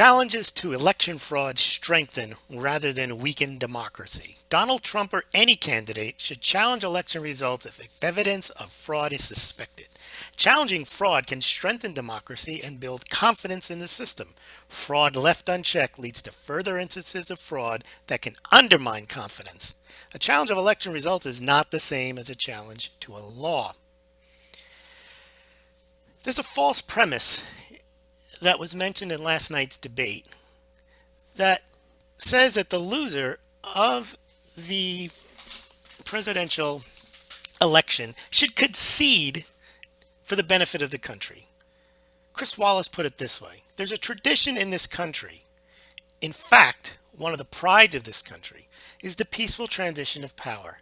Challenges to election fraud strengthen rather than weaken democracy. Donald Trump or any candidate should challenge election results if evidence of fraud is suspected. Challenging fraud can strengthen democracy and build confidence in the system. Fraud left unchecked leads to further instances of fraud that can undermine confidence. A challenge of election results is not the same as a challenge to a law. There's a false premise that was mentioned in last night's debate that says that the loser of the presidential election should concede for the benefit of the country. Chris Wallace put it this way: there's a tradition in this country. In fact, one of the prides of this country is the peaceful transition of power,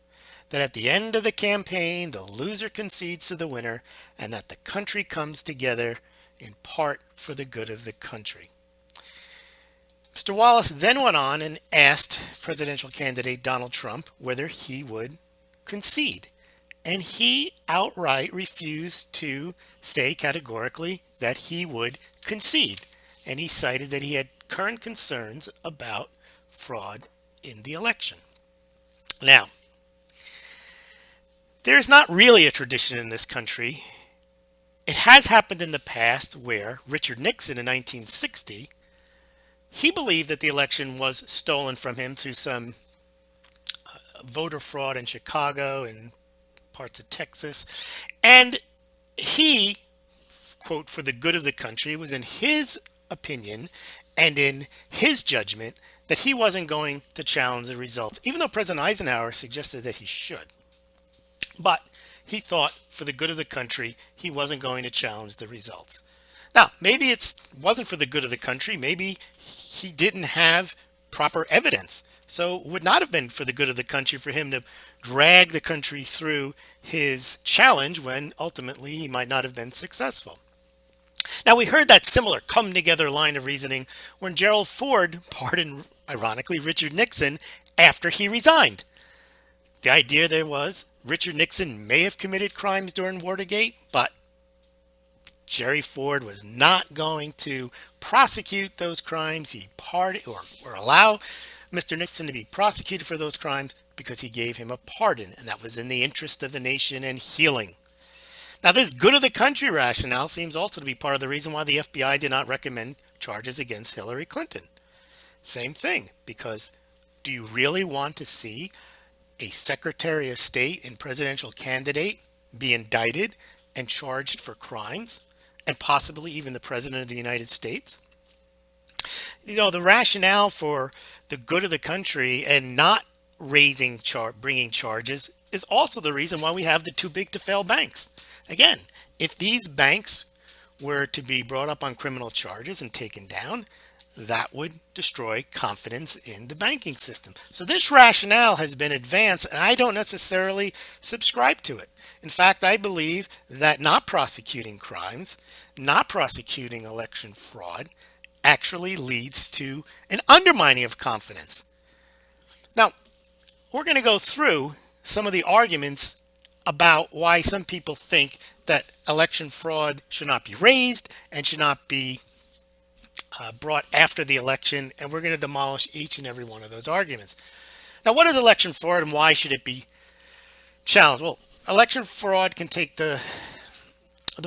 that at the end of the campaign, the loser concedes to the winner, and that the country comes together in part for the good of the country. Mr. Wallace then went on and asked presidential candidate Donald Trump whether he would concede. And he outright refused to say categorically that he would concede. And he cited that he had current concerns about fraud in the election. Now, there is not really a tradition in this country. It has happened in the past where Richard Nixon in 1960, he believed that the election was stolen from him through some voter fraud in Chicago and parts of Texas. And he, quote, for the good of the country, was in his opinion and in his judgment that he wasn't going to challenge the results, even though President Eisenhower suggested that he should. But he thought for the good of the country, he wasn't going to challenge the results. Now, maybe it wasn't for the good of the country. Maybe he didn't have proper evidence. So it would not have been for the good of the country for him to drag the country through his challenge when ultimately he might not have been successful. Now, we heard that similar come together line of reasoning when Gerald Ford pardoned, ironically, Richard Nixon after he resigned. The idea there was Richard Nixon may have committed crimes during Watergate, but Jerry Ford was not going to prosecute those crimes. He pardoned or allow Mr. Nixon to be prosecuted for those crimes because he gave him a pardon, and that was in the interest of the nation and healing. Now, this good of the country rationale seems also to be part of the reason why the FBI did not recommend charges against Hillary Clinton. Same thing, because do you really want to see a Secretary of State and presidential candidate be indicted and charged for crimes, and possibly even the President of the United States? You know, the rationale for the good of the country and not bringing charges is also the reason why we have the too big to fail banks. Again, if these banks were to be brought up on criminal charges and taken down, that would destroy confidence in the banking system. So this rationale has been advanced, and I don't necessarily subscribe to it. In fact, I believe that not prosecuting crimes, not prosecuting election fraud, actually leads to an undermining of confidence. Now, we're going to go through some of the arguments about why some people think that election fraud should not be raised and should not be brought after the election, and we're going to demolish each and every one of those arguments. Now, what is election fraud and why should it be challenged? Well, election fraud can take the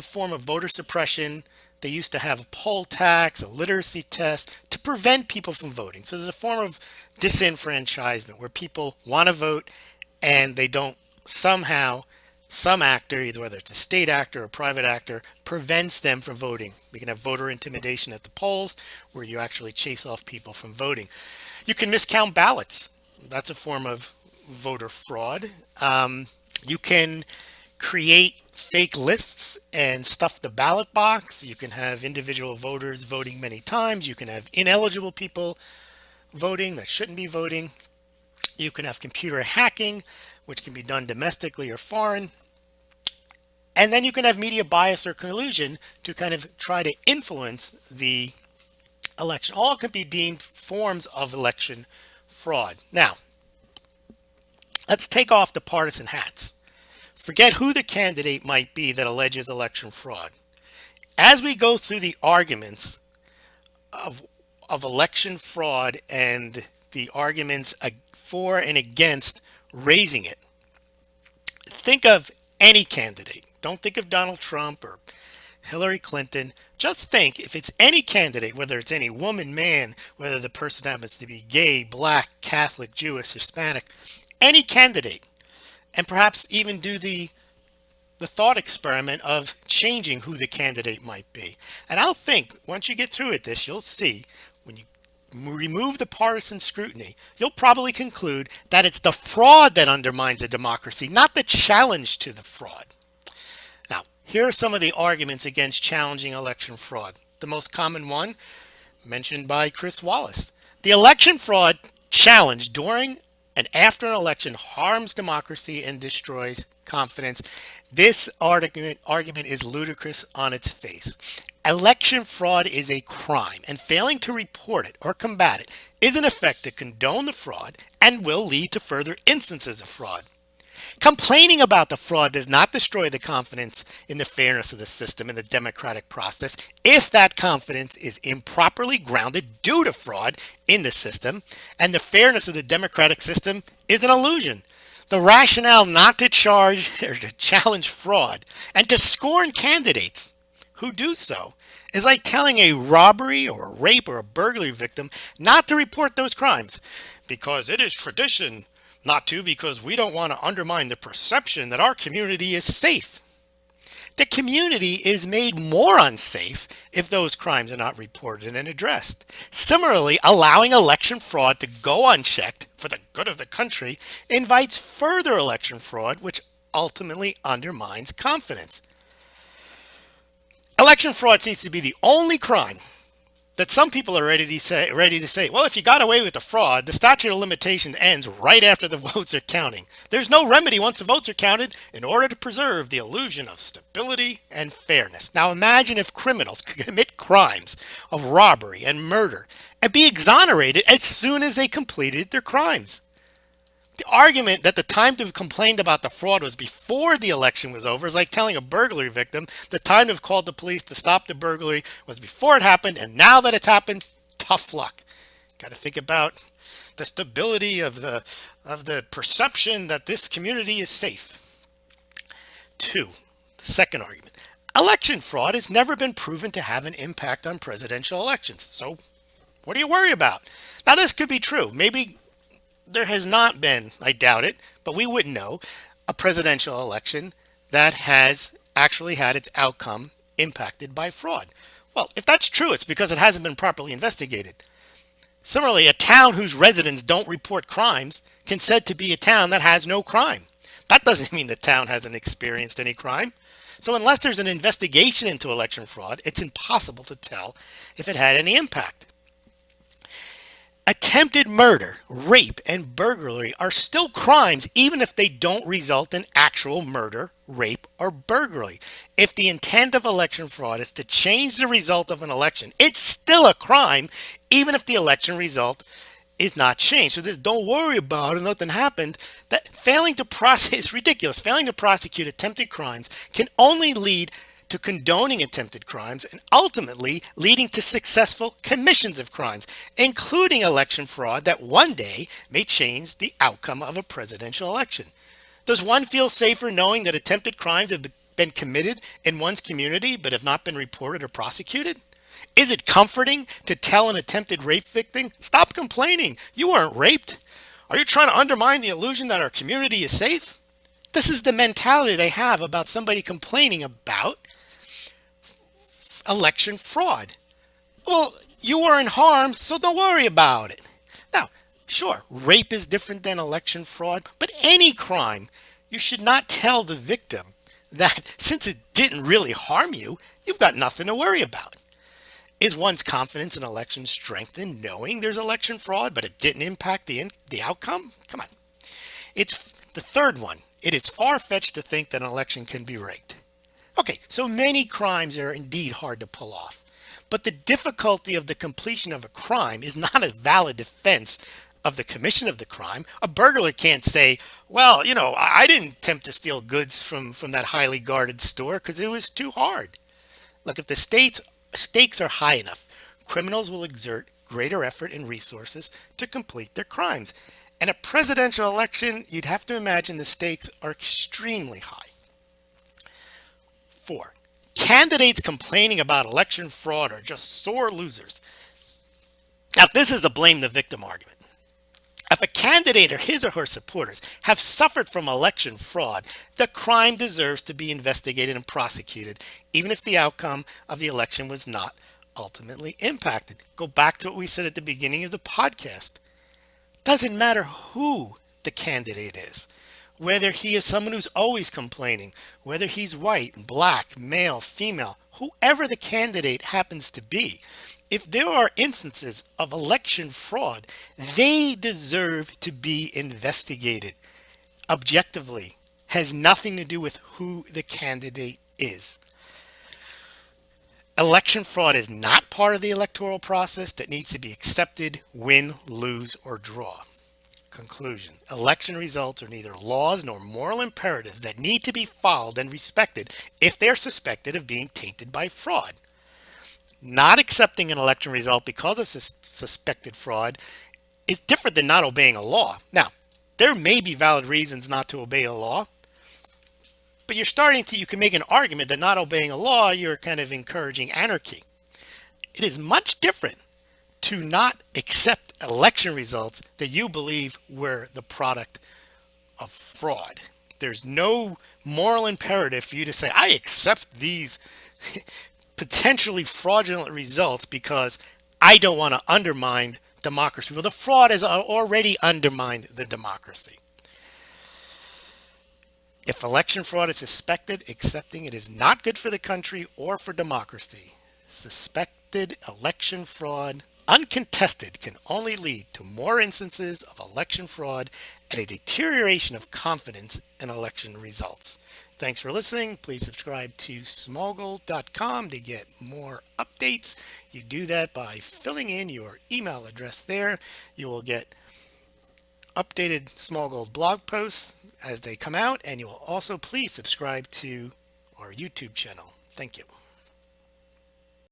form of voter suppression. They used to have a poll tax, a literacy test to prevent people from voting. So there's a form of disenfranchisement where people want to vote and they don't somehow, some actor, either whether it's a state actor or a private actor, prevents them from voting. We can have voter intimidation at the polls where you actually chase off people from voting. You can miscount ballots. That's a form of voter fraud. You can create fake lists and stuff the ballot box. You can have individual voters voting many times. You can have ineligible people voting that shouldn't be voting. You can have computer hacking, which can be done domestically or foreign. And then you can have media bias or collusion to kind of try to influence the election. All can be deemed forms of election fraud. Now, let's take off the partisan hats. Forget who the candidate might be that alleges election fraud. As we go through the arguments of of election fraud and the arguments for and against raising it. Think of any candidate. Don't think of Donald Trump or Hillary Clinton. Just think if it's any candidate, whether it's any woman, man, whether the person happens to be gay, black, Catholic, Jewish, Hispanic, any candidate, and perhaps even do the thought experiment of changing who the candidate might be. And I'll think once you get through with this, you'll see when you remove the partisan scrutiny, you'll probably conclude that it's the fraud that undermines a democracy, not the challenge to the fraud. Now, here are some of the arguments against challenging election fraud. The most common one, mentioned by Chris Wallace. The election fraud challenge during and after an election harms democracy and destroys confidence. This argument is ludicrous on its face. Election fraud is a crime, and failing to report it or combat it is in effect to condone the fraud and will lead to further instances of fraud. Complaining about the fraud does not destroy the confidence in the fairness of the system and the democratic process if that confidence is improperly grounded due to fraud in the system and the fairness of the democratic system is an illusion. The rationale not to charge or to challenge fraud and to scorn candidates who do so is like telling a robbery or a rape or a burglary victim not to report those crimes because it is tradition not to, because we don't want to undermine the perception that our community is safe. The community is made more unsafe if those crimes are not reported and addressed. Similarly, allowing election fraud to go unchecked for the good of the country invites further election fraud, which ultimately undermines confidence. Election fraud seems to be the only crime that some people are ready to say, well, if you got away with the fraud, the statute of limitations ends right after the votes are counting. There's no remedy once the votes are counted in order to preserve the illusion of stability and fairness. Now imagine if criminals could commit crimes of robbery and murder and be exonerated as soon as they completed their crimes. The argument that the time to have complained about the fraud was before the election was over is like telling a burglary victim the time to have called the police to stop the burglary was before it happened, and now that it's happened, tough luck. Got to think about the stability of the perception that this community is safe. 2, the second argument. Election fraud has never been proven to have an impact on presidential elections. So what are you worried about? Now this could be true. Maybe there has not been, I doubt it, but we wouldn't know, a presidential election that has actually had its outcome impacted by fraud. Well, if that's true, it's because it hasn't been properly investigated. Similarly, a town whose residents don't report crimes can said to be a town that has no crime. That doesn't mean the town hasn't experienced any crime. So unless there's an investigation into election fraud, it's impossible to tell if it had any impact. Attempted murder, rape, and burglary are still crimes even if they don't result in actual murder, rape, or burglary. If the intent of election fraud is to change the result of an election, it's still a crime even if the election result is not changed. So this don't worry about it, nothing happened. That failing to prosecute is ridiculous. Failing to prosecute attempted crimes can only lead to condoning attempted crimes and ultimately leading to successful commissions of crimes, including election fraud that one day may change the outcome of a presidential election. Does one feel safer knowing that attempted crimes have been committed in one's community but have not been reported or prosecuted? Is it comforting to tell an attempted rape victim, stop complaining, you weren't raped? Are you trying to undermine the illusion that our community is safe? This is the mentality they have about somebody complaining about election fraud. Well, you weren't harmed, so don't worry about it. Now, sure, rape is different than election fraud, but any crime, you should not tell the victim that since it didn't really harm you, you've got nothing to worry about. Is one's confidence in elections strengthened knowing there's election fraud, but it didn't impact the outcome? Come on. It's the third one. It is far-fetched to think that an election can be rigged. Okay, so many crimes are indeed hard to pull off, but the difficulty of the completion of a crime is not a valid defense of the commission of the crime. A burglar can't say, well, I didn't attempt to steal goods from that highly guarded store because it was too hard. Look, if the stakes are high enough, criminals will exert greater effort and resources to complete their crimes. In a presidential election, you'd have to imagine the stakes are extremely high. 4. Candidates complaining about election fraud are just sore losers. Now, this is a blame the victim argument. If a candidate or his or her supporters have suffered from election fraud, the crime deserves to be investigated and prosecuted, even if the outcome of the election was not ultimately impacted. Go back to what we said at the beginning of the podcast. Doesn't matter who the candidate is, whether he is someone who's always complaining, whether he's white, black, male, female, whoever the candidate happens to be. If there are instances of election fraud, they deserve to be investigated objectively. Has nothing to do with who the candidate is. Election fraud is not part of the electoral process that needs to be accepted, win, lose, or draw. Conclusion. Election results are neither laws nor moral imperatives that need to be followed and respected if they're suspected of being tainted by fraud. Not accepting an election result because of suspected fraud is different than not obeying a law. Now, there may be valid reasons not to obey a law, but you can make an argument that not obeying a law, you're kind of encouraging anarchy. It is much different to not accept election results that you believe were the product of fraud. There's no moral imperative for you to say, I accept these potentially fraudulent results because I don't want to undermine democracy. Well, the fraud has already undermined the democracy. If election fraud is suspected, accepting it is not good for the country or for democracy. Suspected election fraud, uncontested, can only lead to more instances of election fraud and a deterioration of confidence in election results. Thanks for listening. Please subscribe to Smaulgld.com to get more updates. You do that by filling in your email address there. You will get updated Smaulgld blog posts as they come out, and you will also please subscribe to our YouTube channel. Thank you.